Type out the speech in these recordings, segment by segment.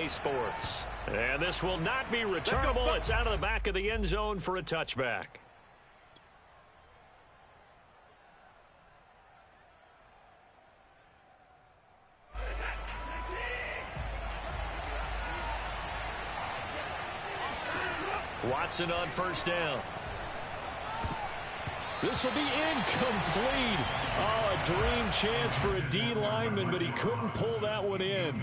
Sports. And this will not be returnable. It's out of the back of the end zone for a touchback. Watson on first down. This will be incomplete. Oh, a dream chance for a D lineman, but he couldn't pull that one in.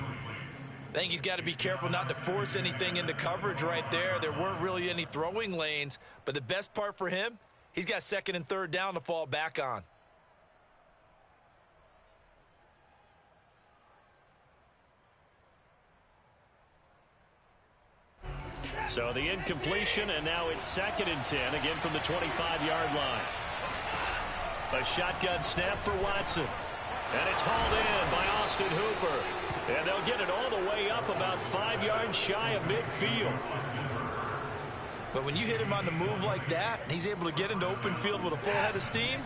I think he's got to be careful not to force anything into coverage right there. There weren't really any throwing lanes, but the best part for him, he's got second and third down to fall back on. So the incompletion, and now it's 2nd and 10, again from the 25-yard line. A shotgun snap for Watson. And it's hauled in by Austin Hooper. And they'll get it all the way up about 5 yards shy of midfield. But when you hit him on the move like that, and he's able to get into open field with a full head of steam,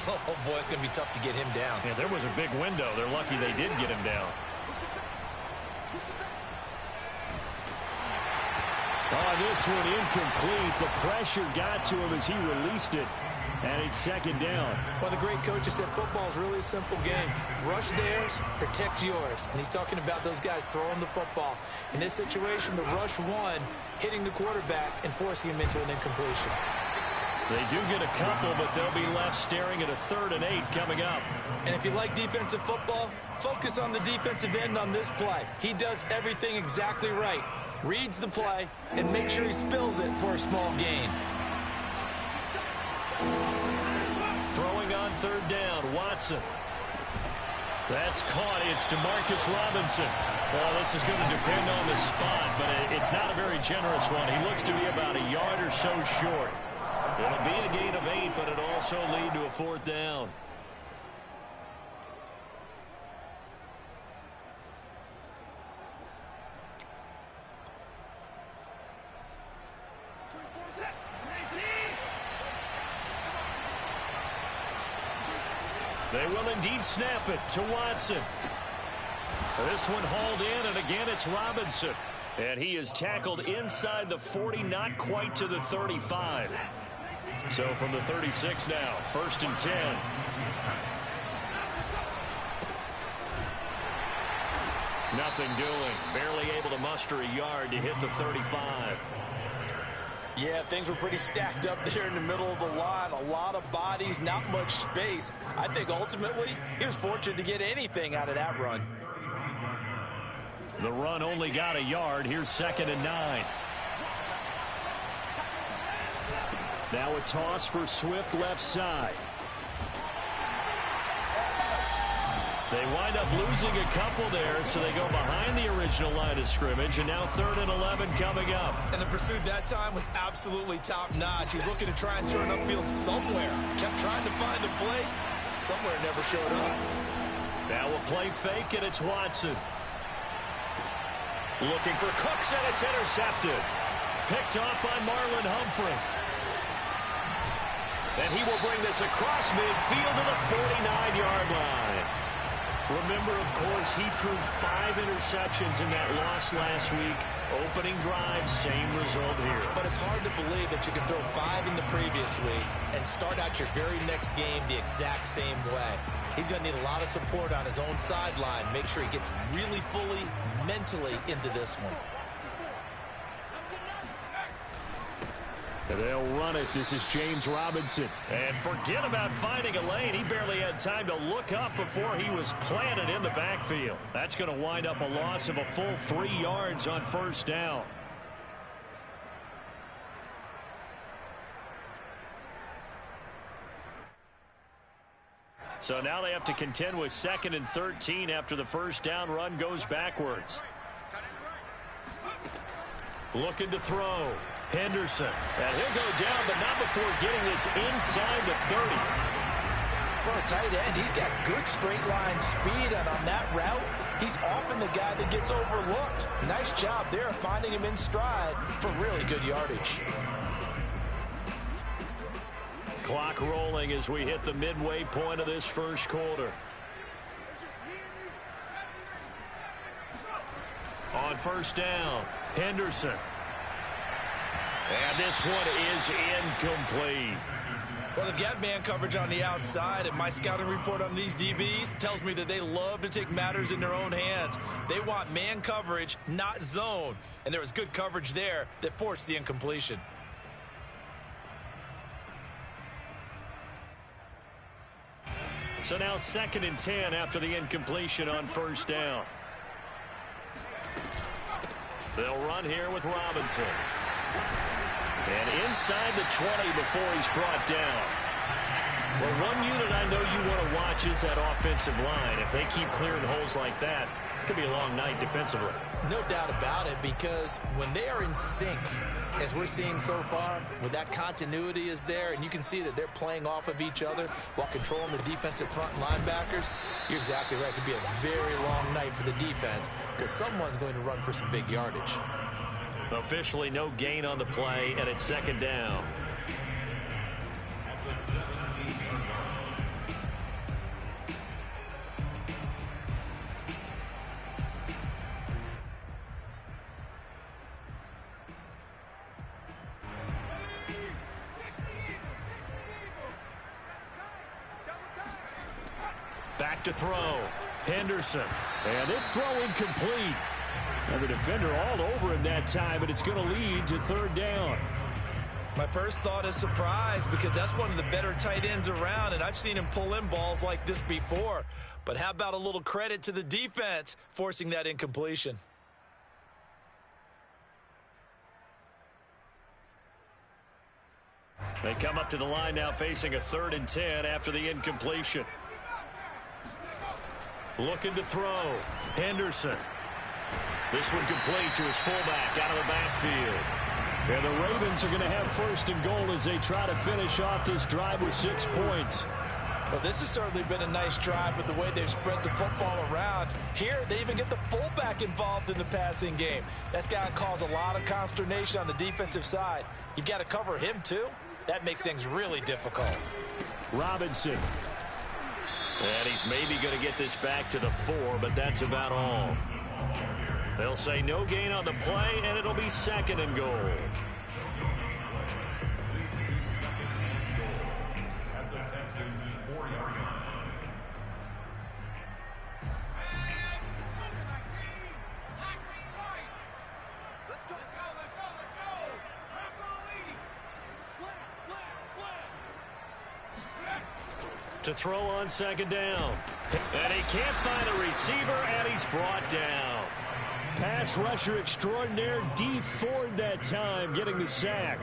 oh, boy, it's going to be tough to get him down. Yeah, there was a big window. They're lucky they did get him down. Oh, this one incomplete. The pressure got to him as he released it. And it's 2nd down. Well, the great coach said football is really a simple game. Rush theirs, protect yours. And he's talking about those guys throwing the football. In this situation, the rush one, hitting the quarterback and forcing him into an incompletion. They do get a couple, but they'll be left staring at a 3rd and 8 coming up. And if you like defensive football, focus on the defensive end on this play. He does everything exactly right. Reads the play and make sure he spills it for a small gain. Throwing on 3rd down, Watson. That's caught. It's DeMarcus Robinson. Well, this is going to depend on the spot, but it's not a very generous one. He looks to be about a yard or so short. It'll be a gain of 8, but it'll also lead to a 4th down. They will indeed snap it to Watson. This one hauled in, and again it's Robinson. And he is tackled inside the 40, not quite to the 35. So from the 36 now, 1st and 10. Nothing doing. Barely able to muster a yard to hit the 35. Yeah, things were pretty stacked up there in the middle of the line. A lot of bodies, not much space. I think ultimately he was fortunate to get anything out of that run. The run only got a yard. Here's 2nd and 9. Now a toss for Swift left side. They wind up losing a couple there, so they go behind the original line of scrimmage, and now 3rd and 11 coming up. And the pursuit that time was absolutely top-notch. He was looking to try and turn upfield somewhere. Kept trying to find a place. Somewhere never showed up. Now a play fake, and it's Watson. Looking for Cooks, and it's intercepted. Picked off by Marlon Humphrey. And he will bring this across midfield to the 49-yard line. Remember, of course, he threw 5 interceptions in that loss last week. Opening drive, same result here. But it's hard to believe that you can throw 5 in the previous week and start out your very next game the exact same way. He's going to need a lot of support on his own sideline. Make sure he gets really fully, mentally into this one. They'll run it. This is James Robinson. And forget about finding a lane. He barely had time to look up before he was planted in the backfield. That's going to wind up a loss of a full 3 yards on 1st down. So now they have to contend with 2nd and 13 after the 1st down run goes backwards. Looking to throw. Henderson. And he'll go down, but not before getting this inside the 30. For a tight end, he's got good straight line speed, and on that route, he's often the guy that gets overlooked. Nice job there finding him in stride for really good yardage. Clock rolling as we hit the midway point of this 1st quarter. On first down, Henderson. And this one is incomplete. Well, they've got man coverage on the outside, and my scouting report on these DBs tells me that they love to take matters in their own hands. They want man coverage, not zone. And there was good coverage there that forced the incompletion. So now 2nd and 10 after the incompletion on first down. They'll run here with Robinson. And inside the 20 before he's brought down. Well, one unit I know you want to watch is that offensive line. If they keep clearing holes like that, it could be a long night defensively. No doubt about it, because when they are in sync, as we're seeing so far, when that continuity is there, and you can see that they're playing off of each other while controlling the defensive front linebackers, you're exactly right. It could be a very long night for the defense because someone's going to run for some big yardage. Officially no gain on the play, and it's 2nd down. Back to throw. Henderson. And this throw incomplete. And the defender all over him that time, but it's going to lead to 3rd down. My first thought is surprise, because that's one of the better tight ends around, and I've seen him pull in balls like this before. But how about a little credit to the defense forcing that incompletion? They come up to the line now facing a 3rd and 10 after the incompletion. Looking to throw. Henderson. This one complete to his fullback out of the backfield. And the Ravens are going to have 1st and goal as they try to finish off this drive with 6 points. Well, this has certainly been a nice drive with the way they've spread the football around. Here, they even get the fullback involved in the passing game. That's got to cause a lot of consternation on the defensive side. You've got to cover him, too. That makes things really difficult. Robinson. And he's maybe going to get this back to the 4, but that's about all. They'll say no gain on the play, and it'll be 2nd and goal. At the Texans' 4-yard line. To throw on 2nd down. And he can't find a receiver, and he's brought down. Pass rusher extraordinaire, D Ford that time, getting the sack.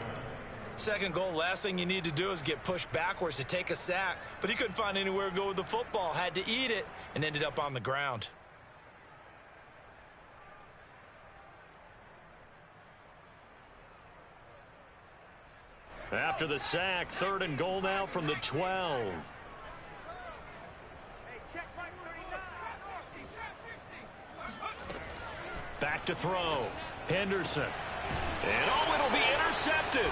2nd goal, last thing you need to do is get pushed backwards to take a sack. But he couldn't find anywhere to go with the football, had to eat it, and ended up on the ground. After the sack, 3rd and goal now from the 12. Back to throw. Henderson. And oh, it'll be intercepted.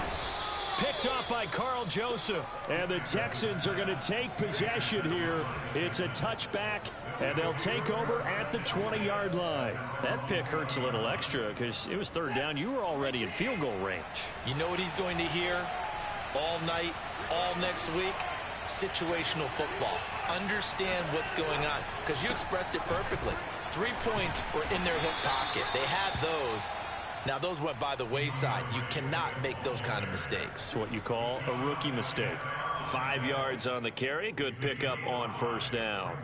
Picked off by Carl Joseph. And the Texans are going to take possession here. It's a touchback, and they'll take over at the 20-yard line. That pick hurts a little extra because it was 3rd down. You were already in field goal range. You know what he's going to hear all night, all next week? Situational football. Understand what's going on, because you expressed it perfectly. 3 points were in their hip pocket. They had those. Now, those went by the wayside. You cannot make those kind of mistakes. It's what you call a rookie mistake. 5 yards on the carry. Good pickup on 1st down.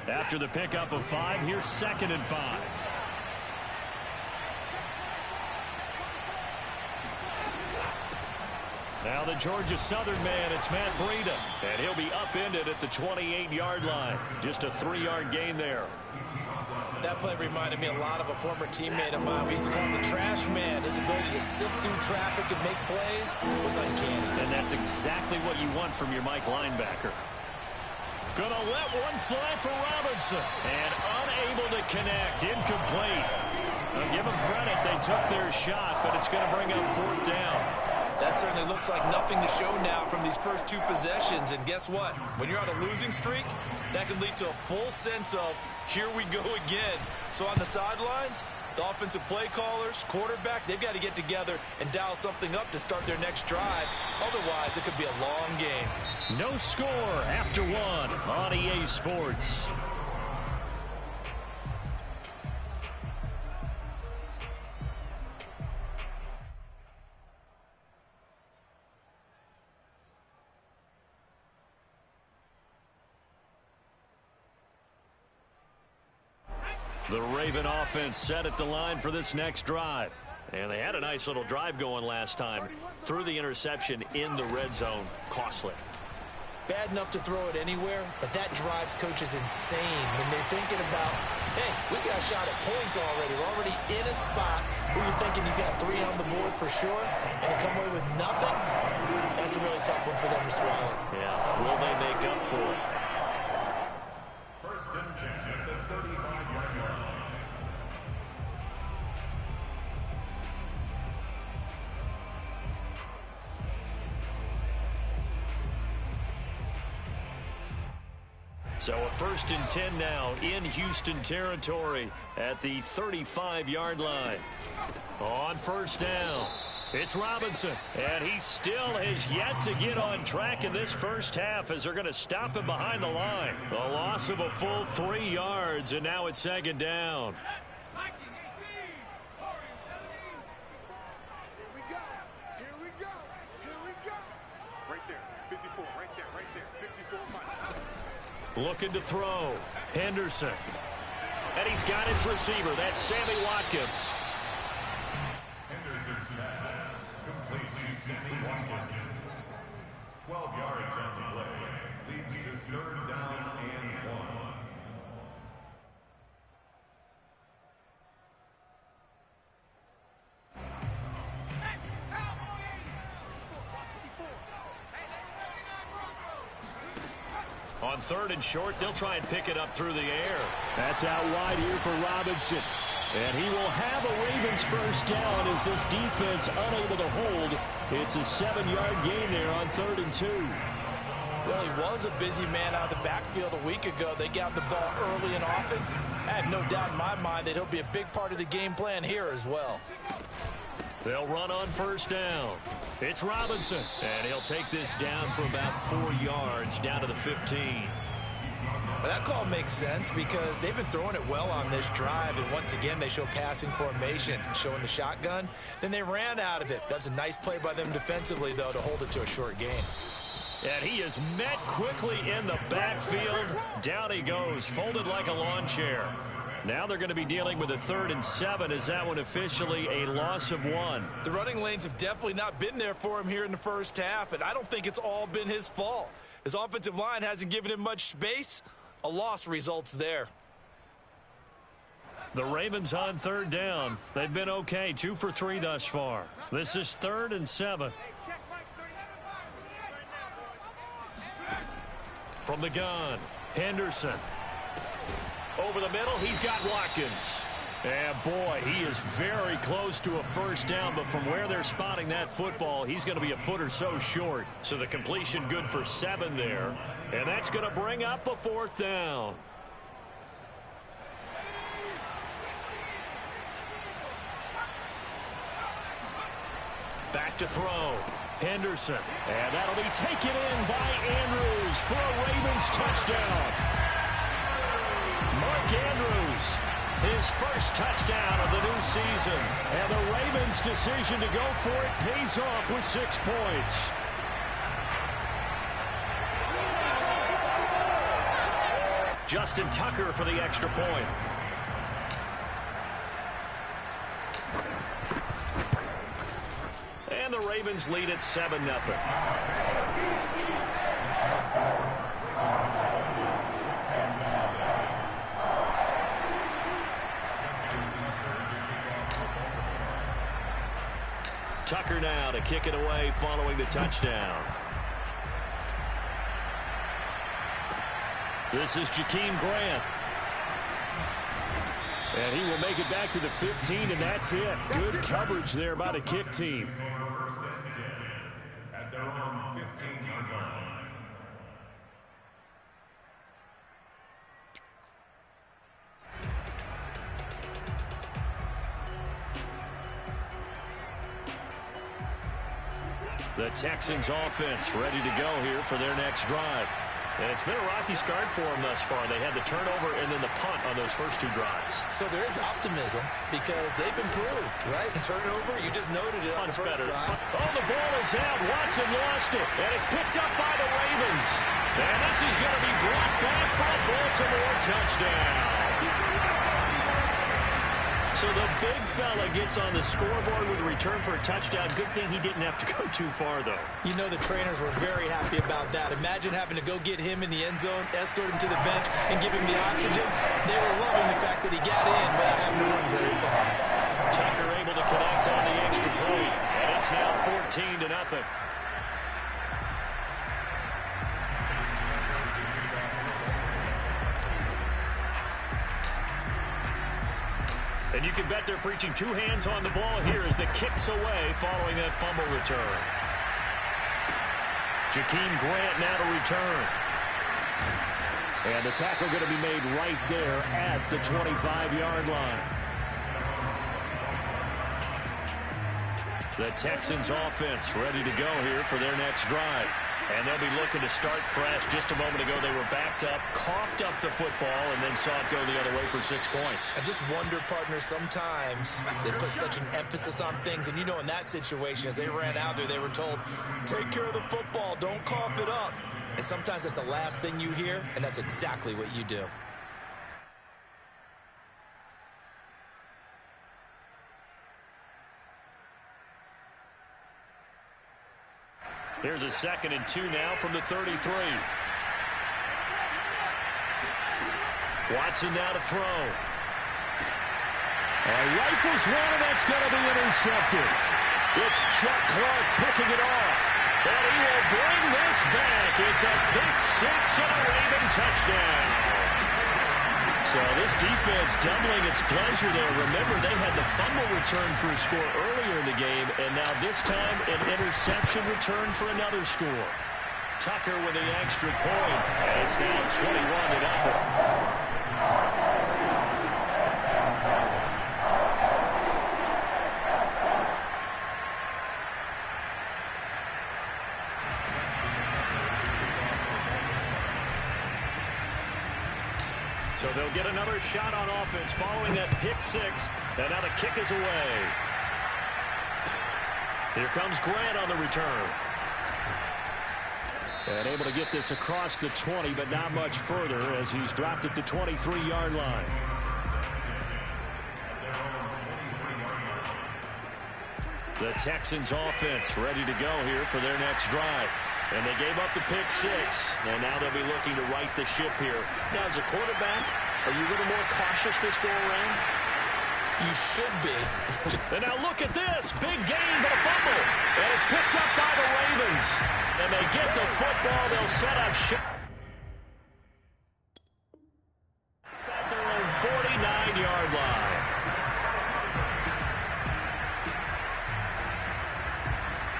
After the pickup of 5, here's 2nd and 5. Now the Georgia Southern man, it's Matt Breida. And he'll be upended at the 28-yard line. Just a 3-yard gain there. That play reminded me a lot of a former teammate of mine. We used to call him the trash man. His ability to sift through traffic and make plays was uncanny. And that's exactly what you want from your Mike linebacker. Gonna let one fly for Robinson. And unable to connect. Incomplete. I'll give them credit. They took their shot, but it's going to bring up 4th down. That certainly looks like nothing to show now from these first two possessions. And guess what? When you're on a losing streak, that can lead to a full sense of, here we go again. So on the sidelines, the offensive play callers, quarterback, they've got to get together and dial something up to start their next drive. Otherwise, it could be a long game. No score after one on EA Sports. The Raven offense set at the line for this next drive. And they had a nice little drive going last time. Threw the interception in the red zone. Costly. Bad enough to throw it anywhere, but that drives coaches insane when they're thinking about, hey, we got a shot at points already. We're already in a spot where you're thinking you got 3 on the board for sure, and to come away with nothing, that's a really tough one for them to swallow. Yeah, will they make up for it? First and 10 at the 35-yard line. So a first and 10 now in Houston territory at the 35-yard line. On first down, it's Robinson. And he still has yet to get on track in this first half as they're going to stop him behind the line. A loss of a full 3 yards, and now it's second down. Looking to throw. Henderson. And he's got his receiver. That's Sammy Watkins. Henderson's pass complete to Sammy Watkins. 12 yards on the play. Leads to 3rd down and 1. On 3rd and short, they'll try and pick it up through the air. That's out wide here for Robinson. And he will have a Ravens first down as this defense unable to hold. It's a 7-yard gain there on 3rd and 2. Well, he was a busy man out of the backfield a week ago. They got the ball early and often. I have no doubt in my mind that he'll be a big part of the game plan here as well. They'll run on first down. It's Robinson. And he'll take this down for about 4 yards down to the 15. Well, that call makes sense because they've been throwing it well on this drive. And once again, they show passing formation, showing the shotgun. Then they ran out of it. That's a nice play by them defensively, though, to hold it to a short gain. And he is met quickly in the backfield. Down he goes, folded like a lawn chair. Now they're going to be dealing with a 3rd and 7 as that one officially a loss of 1. The running lanes have definitely not been there for him here in the first half, and I don't think it's all been his fault. His offensive line hasn't given him much space. A loss results there. The Ravens on 3rd down. They've been okay, 2 for 3 thus far. This is 3rd and 7. From the gun, Henderson. Over the middle, he's got Watkins. And boy, he is very close to a first down, but from where they're spotting that football, he's going to be a foot or so short. So the completion good for 7 there. And that's going to bring up a 4th down. Back to throw. Henderson. And that'll be taken in by Andrews for a Ravens touchdown. Mark Andrews, his first touchdown of the new season. And the Ravens' decision to go for it pays off with 6 points. Justin Tucker for the extra point. And the Ravens lead at 7-0. Tucker now to kick it away following the touchdown. This is Jakeem Grant. And he will make it back to the 15, and that's it. Good coverage there by the kick team. First and 10. their own 15-yard line. The Texans offense ready to go here for their next drive. And it's been a rocky start for them thus far. They had the turnover and then the punt on those first two drives. So there is optimism because they've improved, right? Turnover, you just noted it on the first drive. Oh, the ball is out. Watson lost it. And it's picked up by the Ravens. And this is going to be brought back for a Baltimore touchdown. So the big fella gets on the scoreboard with a return for a touchdown. Good thing he didn't have to go too far, though. You know the trainers were very happy about that. Imagine having to go get him in the end zone, escort him to the bench, and give him the oxygen. They were loving the fact that he got in without having to run very far. Tucker able to connect on the extra point. And it's now 14-0. And you can bet they're preaching two hands on the ball here as the kick's away following that fumble return. Jakeem Grant now to return. And the tackle going to be made right there at the 25-yard line. The Texans offense ready to go here for their next drive. And they'll be looking to start fresh. Just a moment ago, they were backed up, coughed up the football, and then saw it go the other way for 6 points. I just wonder, partner, sometimes they put such an emphasis on things. And, you know, in that situation, as they ran out there, they were told, take care of the football, don't cough it up. And sometimes that's the last thing you hear, and that's exactly what you do. Here's a 2nd and 2 now from the 33. Watson now to throw. Rifles one, and that's going to be intercepted. It's Chuck Clark picking it off. And he will bring this back. It's a pick six and a Raven touchdown. So this defense doubling its pleasure there. Remember, they had the fumble return for a score earlier in the game, and now this time an interception return for another score. Tucker with the extra point, and it's now 21-0. So they'll get another shot on offense following that pick six. And now the kick is away. Here comes Grant on the return. And able to get this across the 20, but not much further as he's dropped it to 23-yard line. The Texans offense ready to go here for their next drive. And they gave up the pick six, and now they'll be looking to right the ship here. Now, as a quarterback, are you a little more cautious this go-around? You should be. And now look at this. Big gain, but a fumble. And it's picked up by the Ravens. And they get the football. They'll set up shop at their own 49-yard line.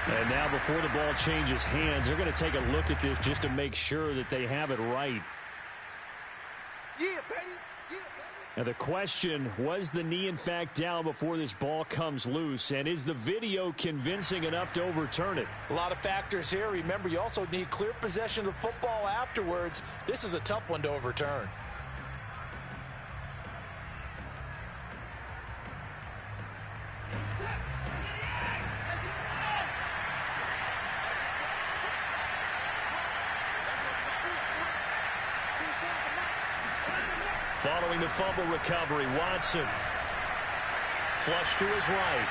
And now before the ball changes hands, they're going to take a look at this just to make sure that they have it right. Yeah, baby. Yeah, baby. Now the question, was the knee in fact down before this ball comes loose? And is the video convincing enough to overturn it? A lot of factors here. Remember, you also need clear possession of the football afterwards. This is a tough one to overturn. Following the fumble recovery, Watson. Flush to his right.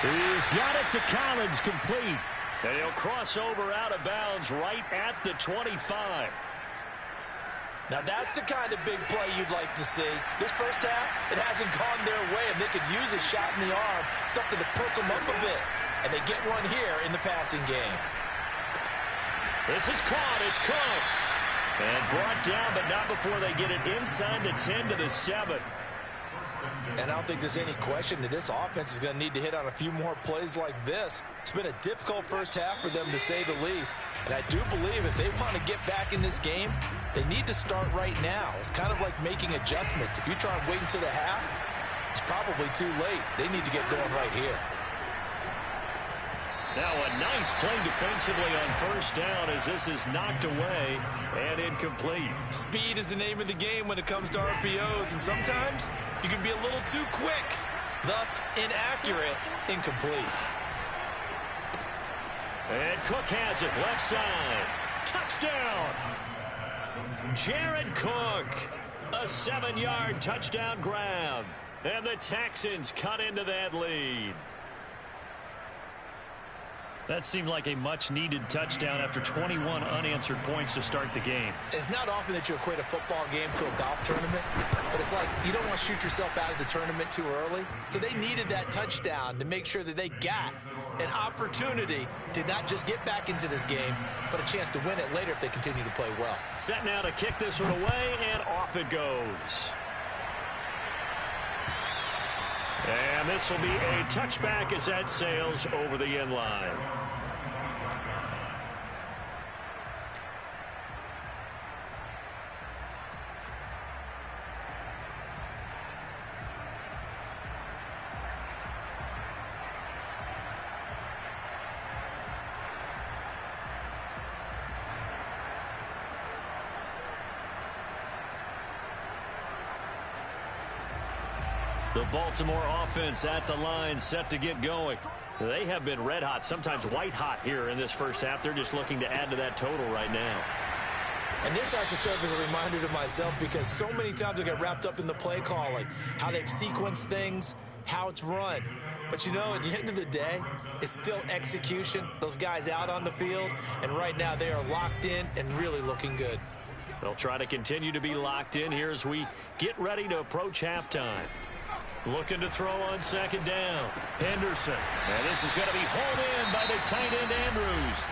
He's got it to Collins, complete. And he'll cross over out of bounds right at the 25. Now that's the kind of big play you'd like to see. This first half, it hasn't gone their way, and they could use a shot in the arm, something to perk them up a bit. And they get one here in the passing game. This is caught. It's Cooks. And brought down, but not before they get it inside the 10 to the 7. And I don't think there's any question that this offense is going to need to hit on a few more plays like this. It's been a difficult first half for them, to say the least. And I do believe if they want to get back in this game, they need to start right now. It's kind of like making adjustments. If you try and wait until the half, it's probably too late. They need to get going right here. Now a nice play defensively on first down as this is knocked away and incomplete. Speed is the name of the game when it comes to RPOs, and sometimes you can be a little too quick, thus inaccurate, incomplete. And Cook has it left side. Touchdown! Jared Cook, a 7-yard touchdown grab. And the Texans cut into that lead. That seemed like a much-needed touchdown after 21 unanswered points to start the game. It's not often that you equate a football game to a golf tournament, but it's like you don't want to shoot yourself out of the tournament too early. So they needed that touchdown to make sure that they got an opportunity to not just get back into this game, but a chance to win it later if they continue to play well. Set now to kick this one away, and off it goes. And this will be a touchback as that sails over the end line. The Baltimore offense at the line, set to get going. They have been red hot, sometimes white hot here in this first half. They're just looking to add to that total right now. And this has to serve as a reminder to myself, because so many times I get wrapped up in the play calling, how they've sequenced things, how it's run. But, you know, at the end of the day, it's still execution. Those guys out on the field, and right now they are locked in and really looking good. They'll try to continue to be locked in here as we get ready to approach halftime. Looking to throw on second down. Henderson. And this is going to be hauled in by the tight end Andrews.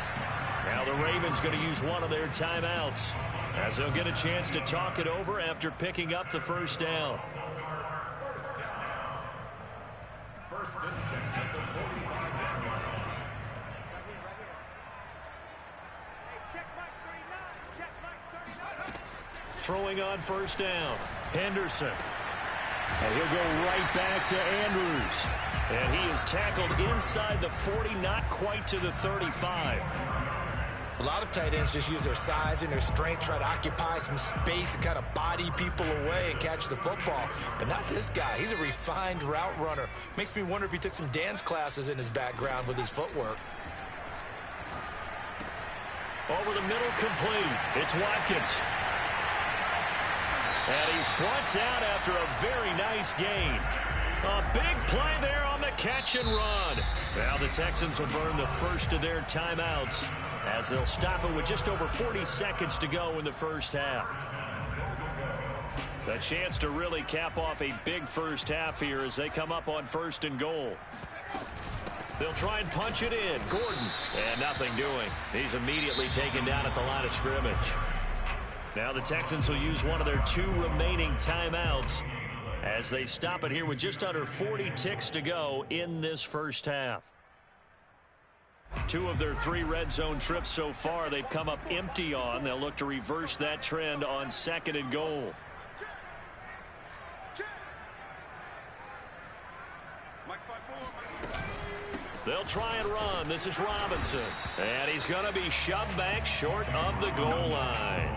Now the Ravens going to use one of their timeouts as they'll get a chance to talk it over after picking up the first down. First and 10 at the 45-yard line. Throwing on first down. Henderson. And he'll go right back to Andrews. And he is tackled inside the 40, not quite to the 35. A lot of tight ends just use their size and their strength, try to occupy some space and kind of body people away and catch the football. But not this guy. He's a refined route runner. Makes me wonder if he took some dance classes in his background with his footwork. Over the middle, complete. It's Watkins. And he's brought down after a very nice gain. A big play there on the catch and run. Now the Texans will burn the first of their timeouts as they'll stop it with just over 40 seconds to go in the first half. A chance to really cap off a big first half here as they come up on first and goal. They'll try and punch it in. Gordon. And nothing doing. He's immediately taken down at the line of scrimmage. Now the Texans will use one of their 2 remaining timeouts as they stop it here with just under 40 ticks to go in this first half. 2 of their 3 red zone trips so far they've come up empty on. They'll look to reverse that trend on second and goal. They'll try and run. This is Robinson. And he's going to be shoved back short of the goal line.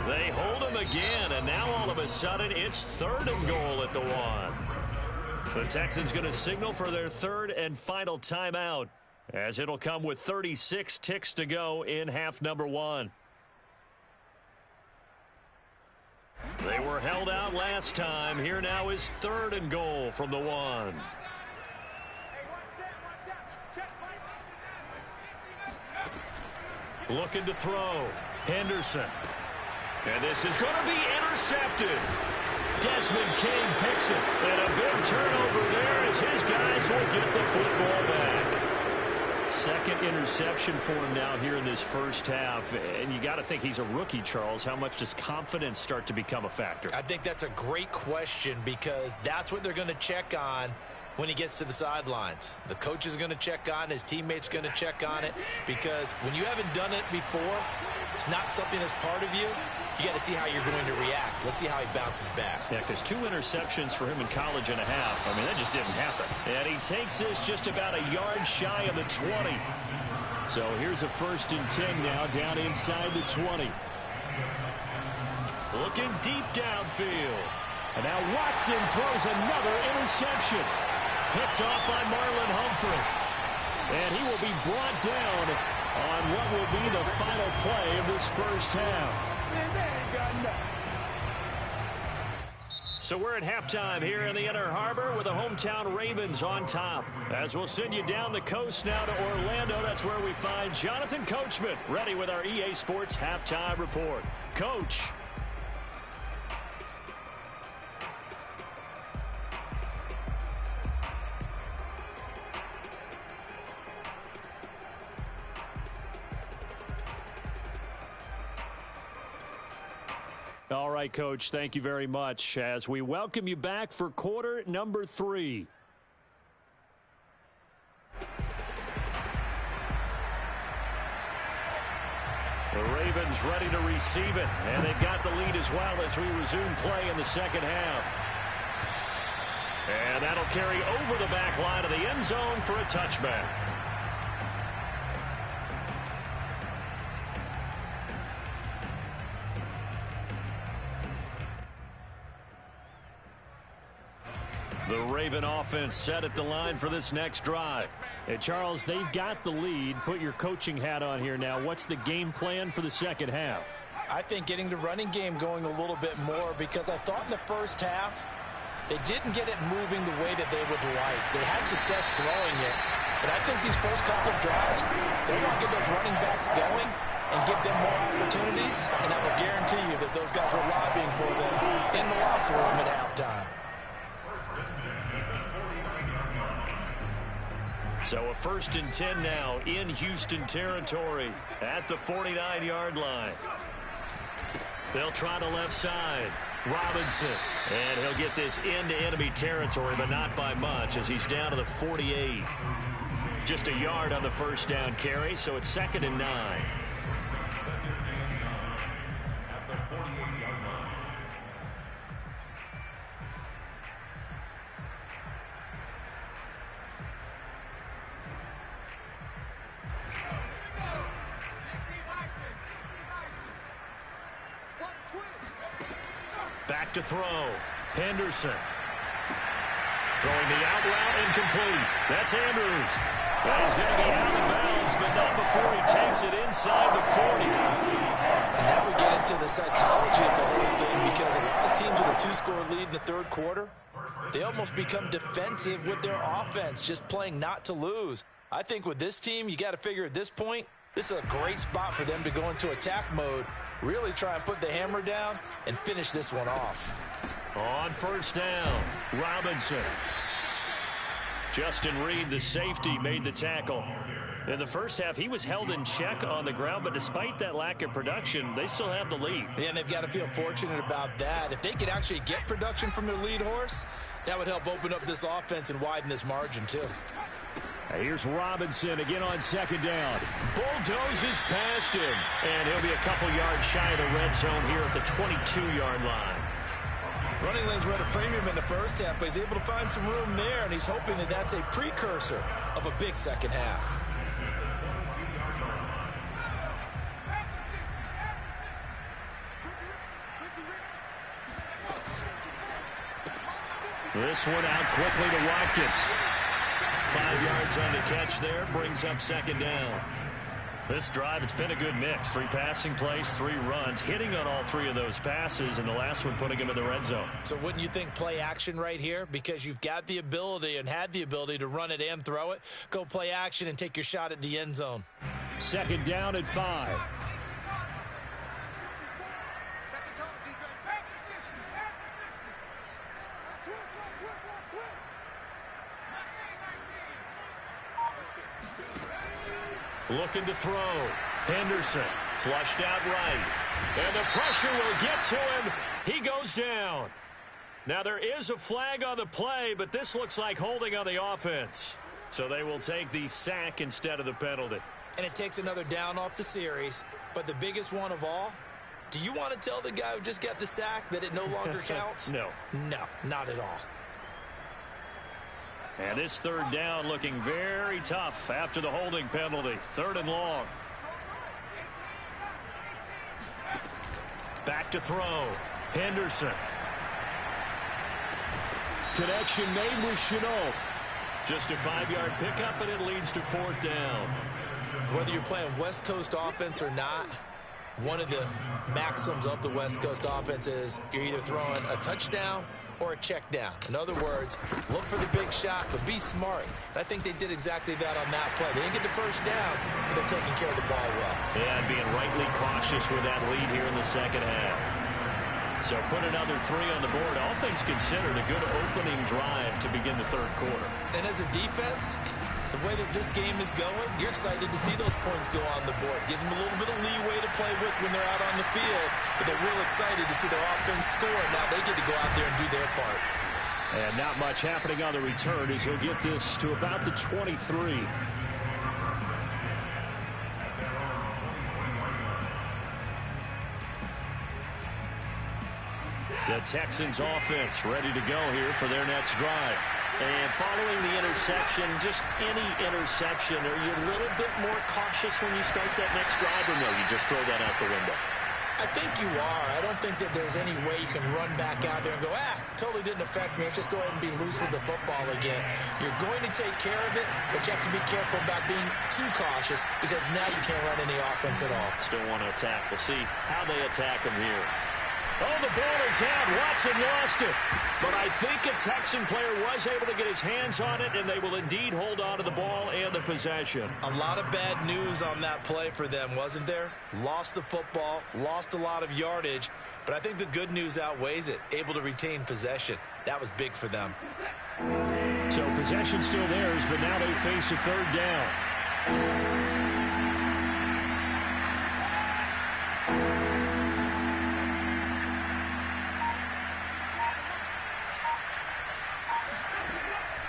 They hold him again, and now all of a sudden it's 3rd and goal at the 1. The Texans going to signal for their 3rd and final timeout as it'll come with 36 ticks to go in half number 1. They were held out last time. Here now is 3rd and goal from the 1. Looking to throw. Henderson. And this is going to be intercepted. Desmond King picks it. And a big turnover there as his guys will get the football back. second interception for him now here in this first half. And you got to think he's a rookie, Charles. How much does confidence start to become a factor? I think that's a great question because that's what they're going to check on when he gets to the sidelines. The coach is going to check on, his teammates going to check on it, because when you haven't done it before, it's not something that's part of you. You got to see how you're going to react. Let's see how he bounces back. Yeah, because 2 interceptions for him in college and a half. I mean, that just didn't happen. And he takes this just about a yard shy of the 20. So here's a 1st and 10 now, down inside the 20. Looking deep downfield. And now Watson throws another interception. Picked off by Marlon Humphrey. And he will be brought down on what will be the final play of this first half. So we're at halftime here in the Inner Harbor with the hometown Ravens on top. As we'll send you down the coast now to Orlando, that's where we find Jonathan Coachman ready with our EA Sports halftime report. Coach. All right, Coach, thank you very much as we welcome you back for quarter number 3. The Ravens ready to receive it, and they've got the lead as well as we resume play in the second half. And that'll carry over the back line of the end zone for a touchback. The Raven offense set at the line for this next drive. And Charles, they've got the lead. Put your coaching hat on here now. What's the game plan for the second half? I think getting the running game going a little bit more, because I thought in the first half they didn't get it moving the way that they would like. They had success throwing it, but I think these first couple of drives, they want to get those running backs going and give them more opportunities, and I will guarantee you that those guys were lobbying for them in the locker room at halftime. So a 1st and 10 now in Houston territory at the 49-yard line. They'll try the left side. Robinson. And he'll get this into enemy territory, but not by much as he's down to the 48. Just a yard on the first down carry, so it's 2nd and 9. Back to throw. Henderson. Throwing the out route incomplete. That's Andrews. Well, he's going to be out of bounds, but not before he takes it inside the 40. And now we get into the psychology of the whole thing, because a lot of teams with a 2-score lead in the third quarter, they almost become defensive with their offense, just playing not to lose. I think with this team, you got to figure at this point, this is a great spot for them to go into attack mode, really try and put the hammer down and finish this one off. On first down, Robinson. Justin Reed, the safety, made the tackle. In the first half, he was held in check on the ground, but despite that lack of production, they still have the lead. Yeah, and they've got to feel fortunate about that. If they could actually get production from their lead horse, that would help open up this offense and widen this margin too. Here's Robinson again on 2nd down. Bulldozes past him. And he'll be a couple yards shy of the red zone here at the 22-yard line. Running lanes were at a premium in the first half, but he's able to find some room there, and he's hoping that that's a precursor of a big second half. This one out quickly to Watkins. 5 yards on the catch there, brings up 2nd down. This drive, it's been a good mix. 3 passing plays, 3 runs, hitting on all 3 of those passes, and the last one putting him in the red zone. So wouldn't you think play action right here? Because you've got the ability and had the ability to run it and throw it. Go play action and take your shot at the end zone. 2nd down at 5. Looking to throw. Henderson flushed out right. And the pressure will get to him. He goes down. Now there is a flag on the play, but this looks like holding on the offense. So they will take the sack instead of the penalty. And it takes another down off the series. But the biggest one of all, do you want to tell the guy who just got the sack that it no longer counts? No. No, not at all. And this third down looking very tough after the holding penalty. 3rd and long. Back to throw. Henderson. Connection made with Chenault. Just a 5-yard pickup, and it leads to 4th down. Whether you're playing West Coast offense or not, one of the maxims of the West Coast offense is you're either throwing a touchdown or a check down. In other words, look for the big shot, but be smart. And I think they did exactly that on that play. They didn't get the first down, but they're taking care of the ball well. Yeah, and being rightly cautious with that lead here in the second half. So put another 3 on the board. All things considered, a good opening drive to begin the 3rd quarter. And as a defense, the way that this game is going, you're excited to see those points go on the board. Gives them a little bit of leeway to play with when they're out on the field, but they're real excited to see their offense score. Now they get to go out there and do their part. And not much happening on the return as he'll get this to about the 23. The Texans offense ready to go here for their next drive. And following the interception, just any interception, are you a little bit more cautious when you start that next drive, or no, you just throw that out the window? I think you are. I don't think that there's any way you can run back out there and go, totally didn't affect me. Let's just go ahead and be loose with the football again. You're going to take care of it, but you have to be careful about being too cautious because now you can't run any offense at all. Still want to attack. We'll see how they attack him here. Oh, the ball is out. Watson lost it. But I think a Texan player was able to get his hands on it, and they will indeed hold on to the ball and the possession. A lot of bad news on that play for them, wasn't there? Lost the football, lost a lot of yardage, but I think the good news outweighs it. Able to retain possession. That was big for them. So possession still theirs, but now they face a 3rd down.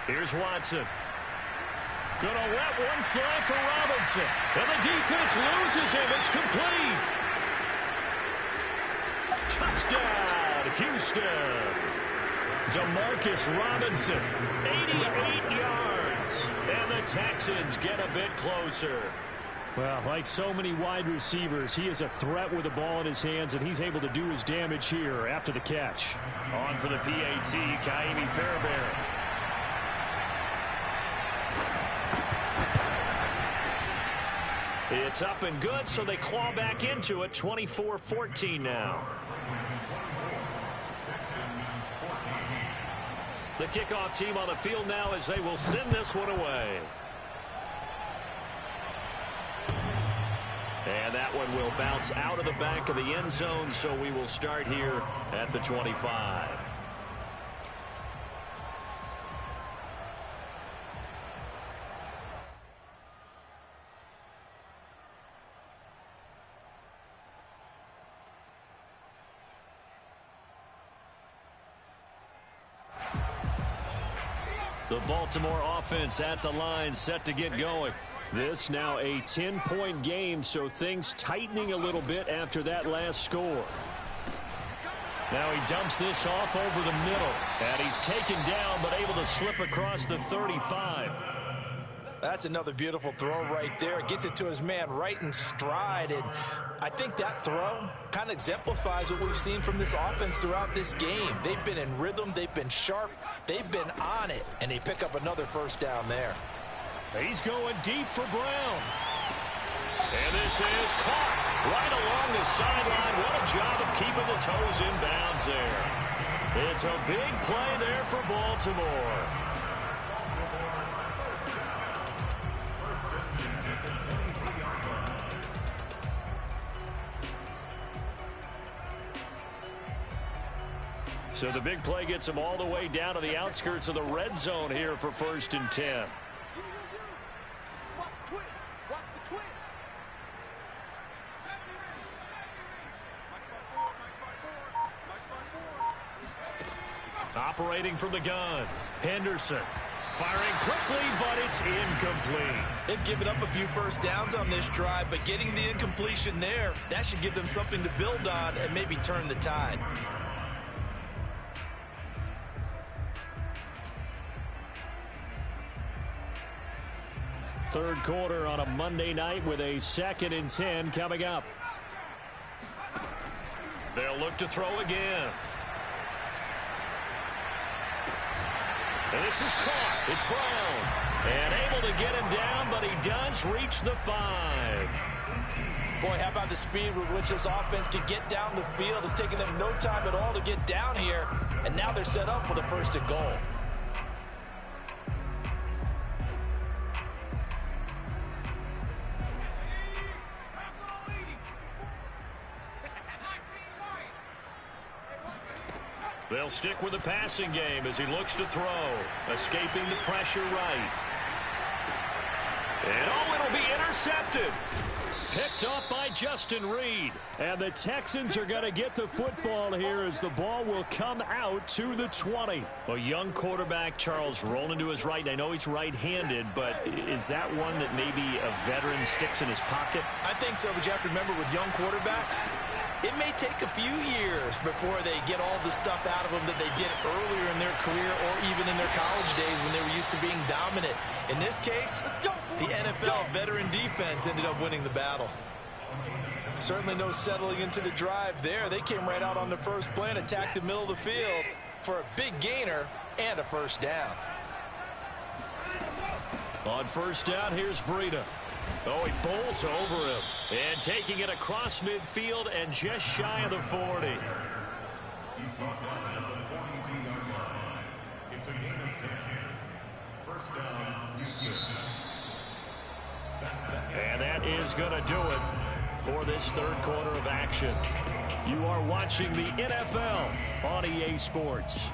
Here's Watson. Gonna let one fly for Robinson. And the defense loses him. It's complete. Touchdown, Houston. Demarcus Robinson, 88 yards. And the Texans get a bit closer. Well, like so many wide receivers, he is a threat with the ball in his hands, and he's able to do his damage here after the catch. On for the PAT, Kaimi Fairbairn. It's up and good, so they claw back into it. 24-14 now. The kickoff team on the field now as they will send this one away. And that one will bounce out of the back of the end zone, so we will start here at the 25. The Baltimore offense at the line, set to get going. This now a 10-point game, so things tightening a little bit after that last score. Now he dumps this off over the middle, and he's taken down but able to slip across the 35. That's another beautiful throw right there. Gets it to his man right in stride, and I think that throw kind of exemplifies what we've seen from this offense throughout this game. They've been in rhythm, they've been sharp, they've been on it, and they pick up another 1st down there. He's going deep for Brown. And this is caught right along the sideline. What a job of keeping the toes in bounds there. It's a big play there for Baltimore. So the big play gets him all the way down to the outskirts of the red zone here for 1st and 10. Watch the twist. Watch the twist. Operating from the gun. Henderson. Firing quickly, but it's incomplete. They've given up a few first downs on this drive, but getting the incompletion there, that should give them something to build on and maybe turn the tide. Third quarter on a Monday night with a 2nd and 10 coming up. They'll look to throw again. And this is caught. It's Brown. And able to get him down, but he does reach the 5. Boy, how about the speed with which this offense can get down the field? It's taken them no time at all to get down here. And now they're set up with a 1st and goal. They'll stick with the passing game as he looks to throw. Escaping the pressure right. And oh, it'll be intercepted. Picked up by Justin Reed. And the Texans are going to get the football here as the ball will come out to the 20. A young quarterback, Charles, rolling to his right. I know he's right-handed, but is that one that maybe a veteran sticks in his pocket? I think so, but you have to remember with young quarterbacks, it may take a few years before they get all the stuff out of them that they did earlier in their career or even in their college days when they were used to being dominant. In this case, the NFL veteran defense ended up winning the battle. Certainly no settling into the drive there. They came right out on the first play and attacked the middle of the field for a big gainer and a 1st down. On 1st down, here's Breida. Oh, he bowls over him. And taking it across midfield and just shy of the 40. He's brought down at the 42-yard line. It's a gain of 10. 1st down, Houston. And that is going to do it for this 3rd quarter of action. You are watching the NFL on EA Sports.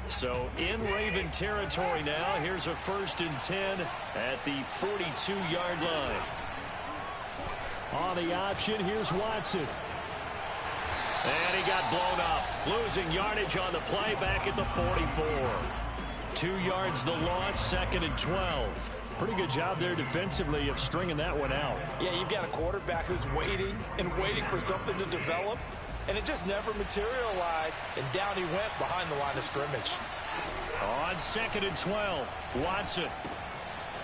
So in Raven territory now. Here's a 1st and 10 at the 42-yard line. On the option, here's Watson. And he got blown up. Losing yardage on the play back at the 44. 2 yards the loss, 2nd and 12. Pretty good job there defensively of stringing that one out. Yeah, you've got a quarterback who's waiting and waiting for something to develop, and it just never materialized, and down he went behind the line of scrimmage. On 2nd and 12, Watson.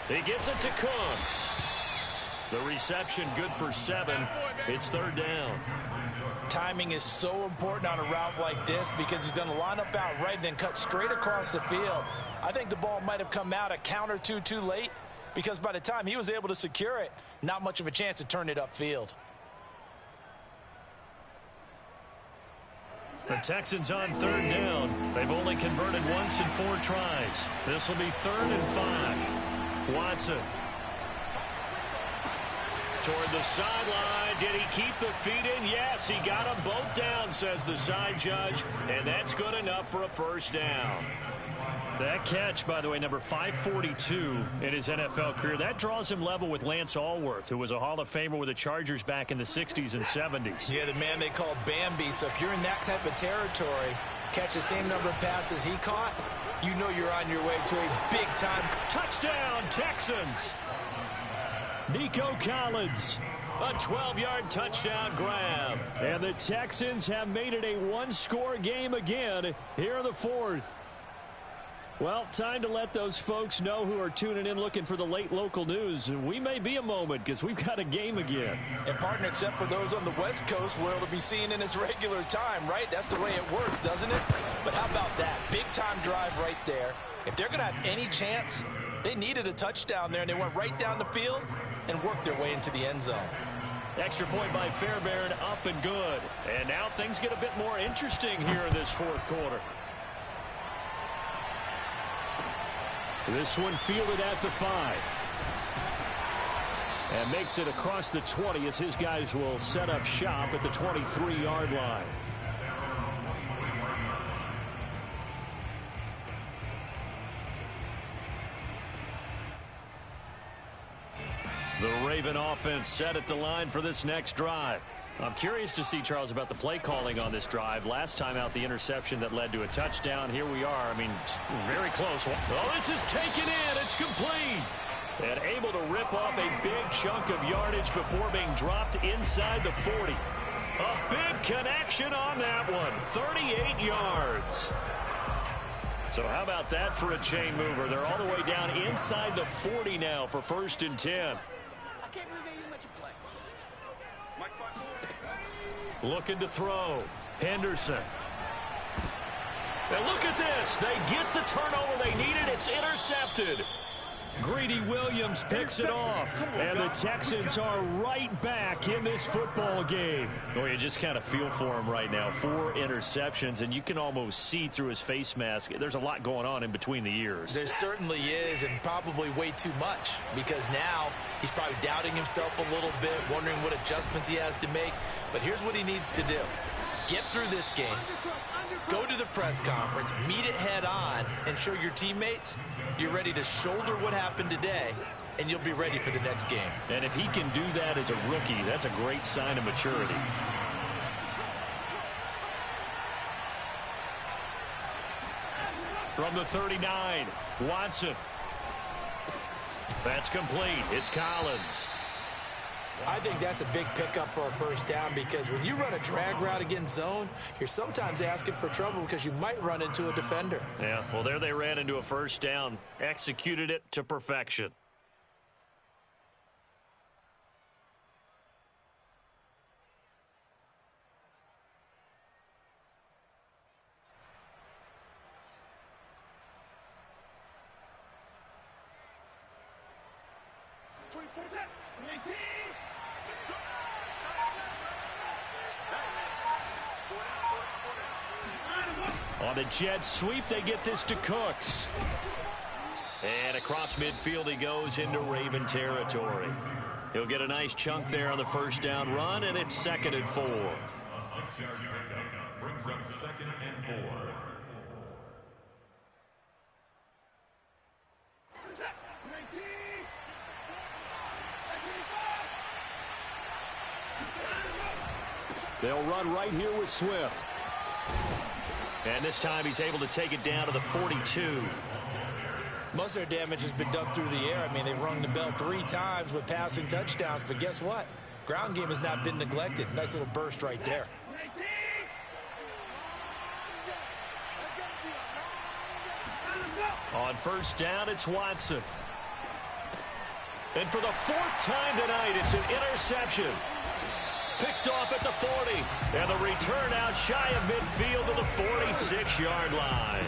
He gets it to Cooks. The reception good for 7. It's 3rd down. Timing is so important on a route like this because he's going to line up out right and then cut straight across the field. I think the ball might have come out a count or two too late because by the time he was able to secure it, not much of a chance to turn it upfield. The Texans on 3rd down. They've only converted once in 4 tries. This will be 3rd and 5. Watson. Toward the sideline. Did he keep the feet in? Yes, he got them both down, says the side judge. And that's good enough for a 1st down. That catch, by the way, number 542 in his NFL career, that draws him level with Lance Allworth, who was a Hall of Famer with the Chargers back in the 60s and 70s. Yeah, the man they call Bambi. So if you're in that type of territory, catch the same number of passes he caught, you know you're on your way to a big-time touchdown, Texans. Nico Collins, a 12-yard touchdown grab. And the Texans have made it a 1-score game again here in the 4th. Well, time to let those folks know who are tuning in looking for the late local news. We may be a moment because we've got a game again. And, partner, except for those on the West Coast where it'll be seen in its regular time, right? That's the way it works, doesn't it? But how about that? Big-time drive right there. If they're going to have any chance, they needed a touchdown there, and they went right down the field and worked their way into the end zone. Extra point by Fairbairn, up and good. And now things get a bit more interesting here in this 4th quarter. This one fielded at the 5. And makes it across the 20 as his guys will set up shop at the 23-yard line. The Raven offense set at the line for this next drive. I'm curious to see, Charles, about the play calling on this drive. Last time out, the interception that led to a touchdown. Here we are. I mean, very close. Oh, this is taken in. It's complete. And able to rip off a big chunk of yardage before being dropped inside the 40. A big connection on that one. 38 yards. So how about that for a chain mover? They're all the way down inside the 40 now for 1st and 10. I can't believe they even let you play. Looking to throw. Henderson. And look at this. They get the turnover they needed. It's intercepted. Greedy Williams picks it off. And the Texans are right back in this football game. Oh, you just kind of feel for him right now. 4 interceptions, and you can almost see through his face mask. There's a lot going on in between the ears. There certainly is, and probably way too much, because now he's probably doubting himself a little bit, wondering what adjustments he has to make. But here's what he needs to do. Get through this game, go to the press conference, meet it head on, and show your teammates you're ready to shoulder what happened today, and you'll be ready for the next game. And if he can do that as a rookie, that's a great sign of maturity. From the 39, Watson. That's complete. It's Collins. I think that's a big pickup for a first down, because when you run a drag route against zone, you're sometimes asking for trouble because you might run into a defender. Yeah, well, there they ran into a first down. Executed it to perfection. On the jet sweep, they get this to Cooks. And across midfield he goes into Raven territory. He'll get a nice chunk there on the first down run, and it's 2nd and 4. A 6-yard pickup brings up 2nd and 4. They'll run right here with Swift. And this time he's able to take it down to the 42. Most of their damage has been done through the air. I mean, they've rung the bell 3 times with passing touchdowns, but guess what? Ground game has not been neglected. Nice little burst right there. On first down, it's Watson. And for the 4th time tonight, it's an interception. Picked off at the 40. And the return out shy of midfield to the 46-yard line.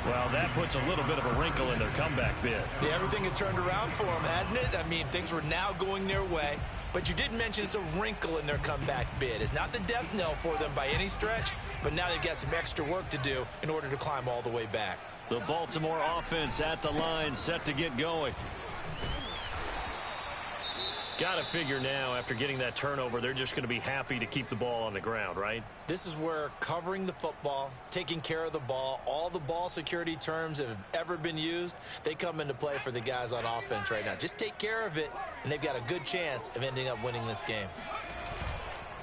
Well, that puts a little bit of a wrinkle in their comeback bid. Yeah, everything had turned around for them, hadn't it? I mean, things were now going their way. But you did mention it's a wrinkle in their comeback bid. It's not the death knell for them by any stretch, but now they've got some extra work to do in order to climb all the way back. The Baltimore offense at the line, set to get going. Got to figure now, after getting that turnover, they're just going to be happy to keep the ball on the ground, right? This is where covering the football, taking care of the ball, all the ball security terms that have ever been used, they come into play for the guys on offense right now. Just take care of it, and they've got a good chance of ending up winning this game.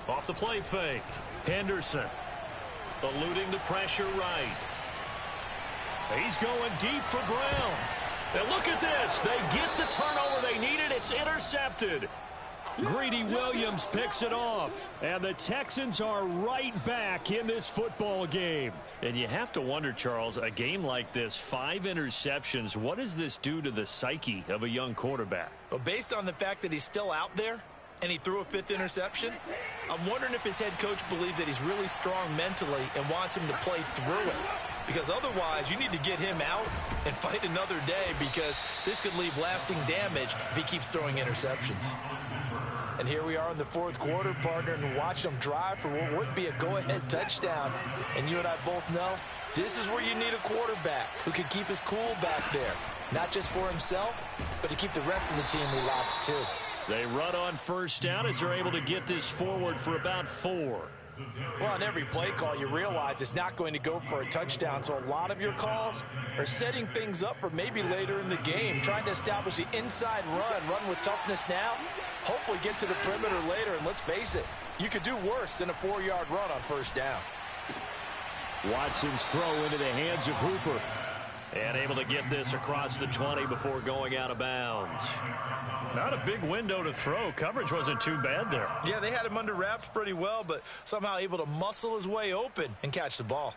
Off the play fake, Henderson eluding the pressure right. He's going deep for Brown. And look at this. They get the turnover they needed. It's intercepted. Greedy Williams picks it off. And the Texans are right back in this football game. And you have to wonder, Charles, a game like this, 5 interceptions, what does this do to the psyche of a young quarterback? Well, based on the fact that he's still out there and he threw a 5th interception, I'm wondering if his head coach believes that he's really strong mentally and wants him to play through it. Because otherwise, you need to get him out and fight another day, because this could leave lasting damage if he keeps throwing interceptions. And here we are in the 4th quarter, partner, and watch them drive for what would be a go-ahead touchdown. And you and I both know this is where you need a quarterback who can keep his cool back there. Not just for himself, but to keep the rest of the team relaxed too. They run on first down as they're able to get this forward for about 4. Well, on every play call, you realize it's not going to go for a touchdown, so a lot of your calls are setting things up for maybe later in the game, trying to establish the inside run with toughness now, hopefully get to the perimeter later, and let's face it, you could do worse than a 4-yard run on first down. Watson's throw into the hands of Hooper. And able to get this across the 20 before going out of bounds. Not a big window to throw. Coverage wasn't too bad there. Yeah, they had him under wraps pretty well, but somehow able to muscle his way open and catch the ball.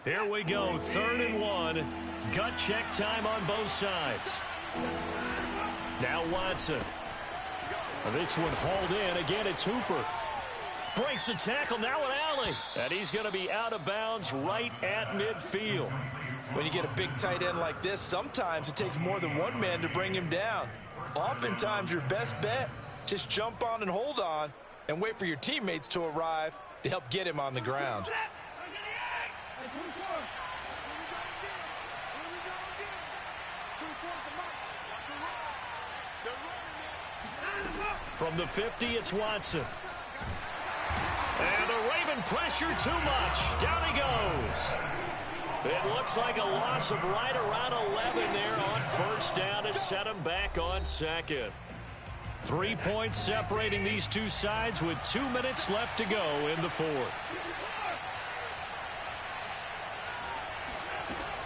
Here we go, 3rd and 1. Gut check time on both sides. Now Watson. This one hauled in. Again, it's Hooper. Breaks the tackle, now an alley. And he's going to be out of bounds right at midfield. When you get a big tight end like this, sometimes it takes more than one man to bring him down. Oftentimes, your best bet, just jump on and hold on and wait for your teammates to arrive to help get him on the ground. From the 50, it's Watson. And the Raven pressure too much. Down he goes. It looks like a loss of right around 11 there on first down to set him back on second. 3 points separating these two sides with 2 minutes left to go in the fourth.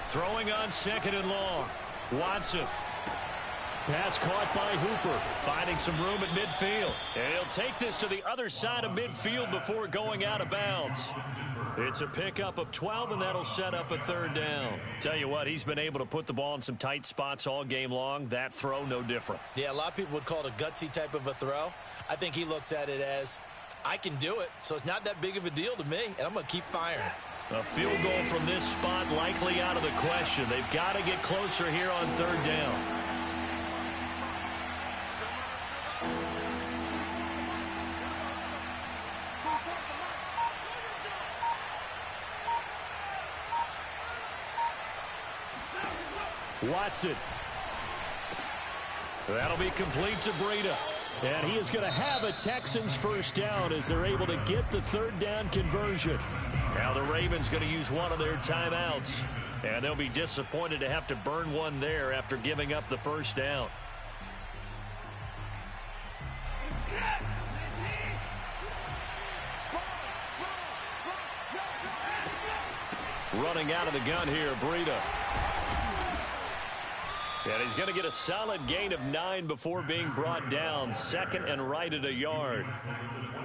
Throwing on 2nd and long. Watson. Pass caught by Hooper, finding some room at midfield. And he'll take this to the other side of midfield before going out of bounds. It's a pickup of 12, and that'll set up a 3rd down. Tell you what, he's been able to put the ball in some tight spots all game long. That throw, no different. Yeah, a lot of people would call it a gutsy type of a throw. I think he looks at it as, I can do it, so it's not that big of a deal to me, and I'm going to keep firing. A field goal from this spot likely out of the question. They've got to get closer here on 3rd down. Watson. That'll be complete to Breida. And he is going to have a Texans first down as they're able to get the 3rd down conversion. Now the Ravens going to use one of their timeouts. And they'll be disappointed to have to burn one there after giving up the first down. Running out of the gun here, Breida. And he's going to get a solid gain of 9 before being brought down. 2nd and right at a yard.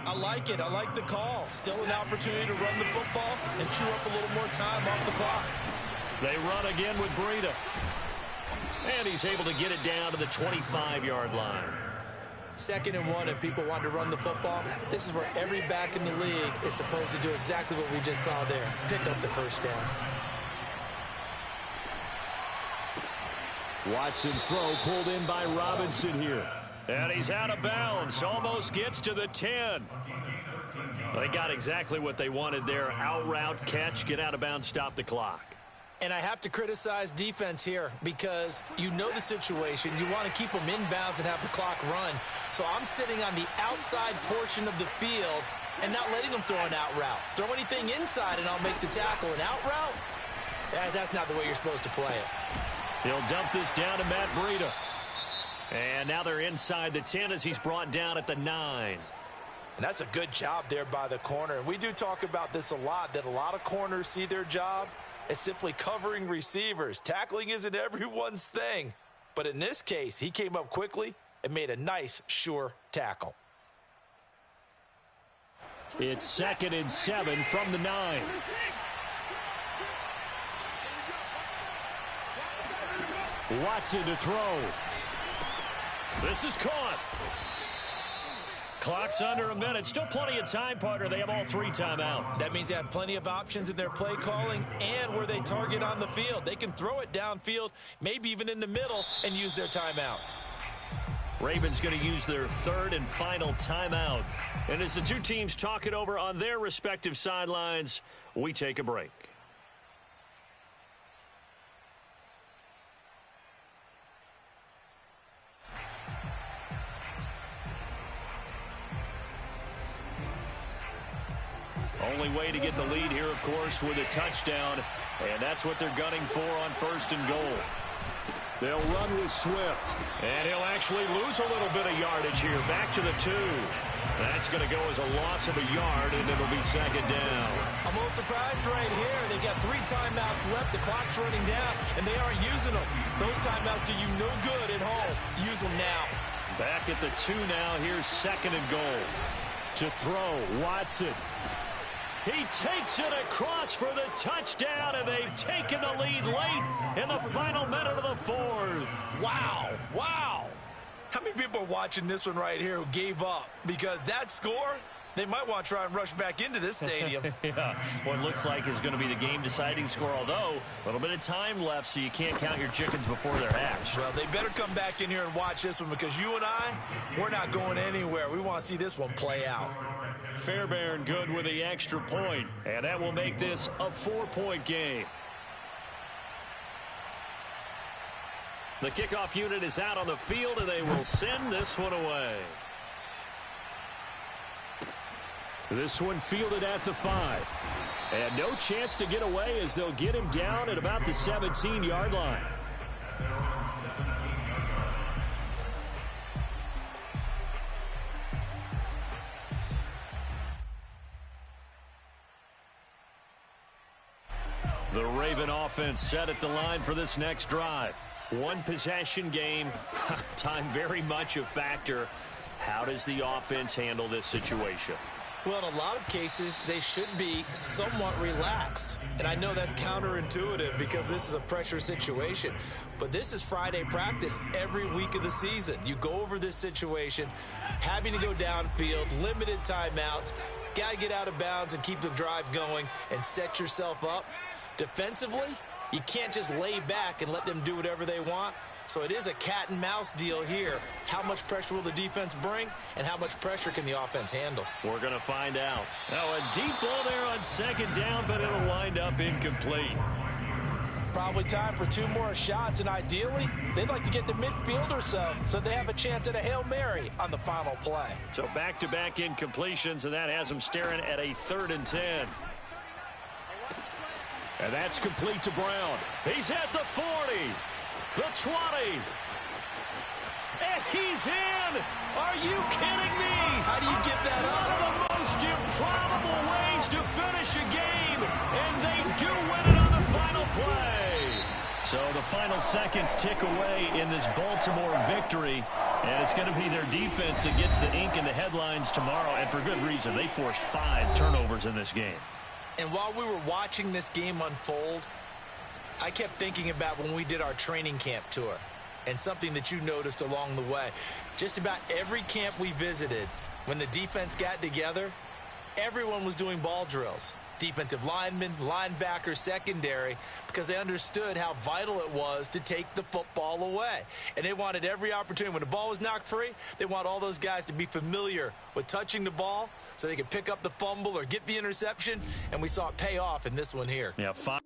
I like it. I like the call. Still an opportunity to run the football and chew up a little more time off the clock. They run again with Breida. And he's able to get it down to the 25-yard line. 2nd and 1, if people want to run the football, this is where every back in the league is supposed to do exactly what we just saw there. Pick up the first down. Watson's throw pulled in by Robinson here. And he's out of bounds. Almost gets to the 10. They got exactly what they wanted there. Out route, catch, get out of bounds, stop the clock. And I have to criticize defense here because you know the situation. You want to keep them inbounds and have the clock run. So I'm sitting on the outside portion of the field and not letting them throw an out route. Throw anything inside and I'll make the tackle. An out route? That's not the way you're supposed to play it. He'll dump this down to Matt Breida. And now they're inside the 10 as he's brought down at the 9. And that's a good job there by the corner. And we do talk about this a lot, that a lot of corners see their job as simply covering receivers. Tackling isn't everyone's thing. But in this case, he came up quickly and made a nice, sure tackle. It's 2nd and 7 from the 9. Watson to throw. This is caught. Clock's under a minute. Still plenty of time, partner. They have all 3 timeouts. That means they have plenty of options in their play calling and where they target on the field. They can throw it downfield, maybe even in the middle, and use their timeouts. Ravens going to use their 3rd and final timeout. And as the two teams talk it over on their respective sidelines, we take a break. Only way to get the lead here, of course, with a touchdown. And that's what they're gunning for on 1st and goal. They'll run with Swift. And he'll actually lose a little bit of yardage here. Back to the 2. That's going to go as a loss of a yard, and it'll be 2nd down. I'm a little surprised right here. They've got 3 timeouts left. The clock's running down, and they aren't using them. Those timeouts do you no good at home. Use them now. Back at the 2 now. Here's 2nd and goal. To throw, Watson. He takes it across for the touchdown, and they've taken the lead late in the final minute of the 4th. Wow. Wow. How many people are watching this one right here who gave up? Because that score, they might want to try and rush back into this stadium. Yeah, what looks like is going to be the game-deciding score, although a little bit of time left, so you can't count your chickens before they're hatched. Well, they better come back in here and watch this one, because you and I, we're not going anywhere. We want to see this one play out. Fairbairn good with the extra point, and that will make this a 4-point game. The kickoff unit is out on the field, and they will send this one away. This one fielded at the 5. And no chance to get away as they'll get him down at about the 17-yard line. The Raven offense set at the line for this next drive. One possession game, time very much a factor. How does the offense handle this situation? Well, in a lot of cases, they should be somewhat relaxed. And I know that's counterintuitive because this is a pressure situation. But this is Friday practice every week of the season. You go over this situation, having to go downfield, limited timeouts, got to get out of bounds and keep the drive going and set yourself up. Defensively, you can't just lay back and let them do whatever they want. So it is a cat and mouse deal here. How much pressure will the defense bring, and how much pressure can the offense handle? We're going to find out. Now a deep ball there on 2nd down, but it'll wind up incomplete. Probably time for 2 more shots, and ideally, they'd like to get to midfield or so they have a chance at a Hail Mary on the final play. So back-to-back incompletions, and that has them staring at a 3rd and 10. And that's complete to Brown. He's at the 40. The 20. And he's in! Are you kidding me? How do you get that up? One of the most improbable ways to finish a game, and they do win it on the final play. So the final seconds tick away in this Baltimore victory, and it's going to be their defense that gets the ink in the headlines tomorrow, and for good reason. They forced 5 turnovers in this game. And while we were watching this game unfold, I kept thinking about when we did our training camp tour and something that you noticed along the way. Just about every camp we visited, when the defense got together, everyone was doing ball drills. Defensive linemen, linebackers, secondary, because they understood how vital it was to take the football away. And they wanted every opportunity. When the ball was knocked free, they want all those guys to be familiar with touching the ball so they could pick up the fumble or get the interception, and we saw it pay off in this one here. Yeah, 5.